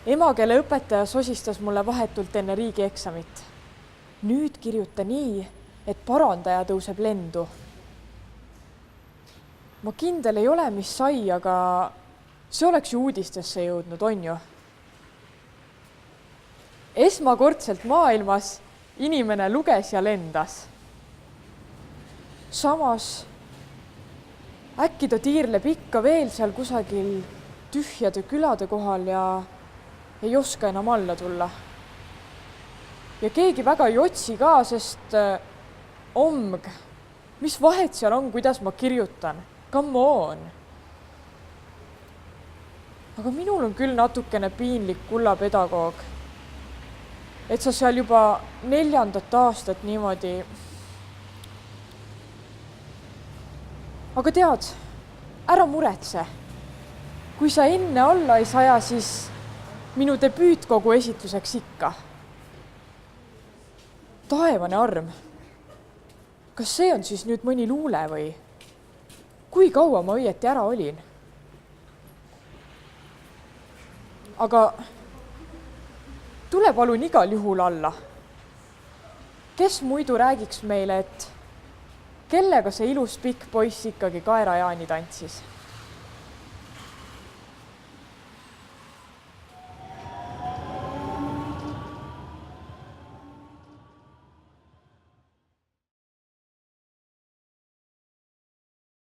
Emakeeleõpetaja sosistas mulle vahetult enne riigieksamit. Nüüd kirjuta nii, et parandaja tõuseb lendu. Ma kindel ei ole, mis sai, aga see oleks ju uudistesse jõudnud, on ju? Esmakordselt maailmas inimene luges ja lendas. Samas äkki ta tiirleb ikka veel seal kusagil tühjade külade kohal ja ei oska enam alla tulla. Ja keegi väga ei otsi ka, sest omg, mis vahet seal on, kuidas ma kirjutan? Come on! Aga minul on küll natukene piinlik kullapedagoog, et sa seal juba 4. aastat niimoodi. Aga tead, ära muretse. Kui sa enne alla ei saja, siis minu debüütkogu esitluseks ikka. Taevane arm. Kas see on siis nüüd mõni luule või? Kui kaua ma õieti ära olin? Aga tule palun igal juhul alla. Kes muidu räägiks meile, et kellega see ilus pikk poiss ikkagi kaerajaani tantsis?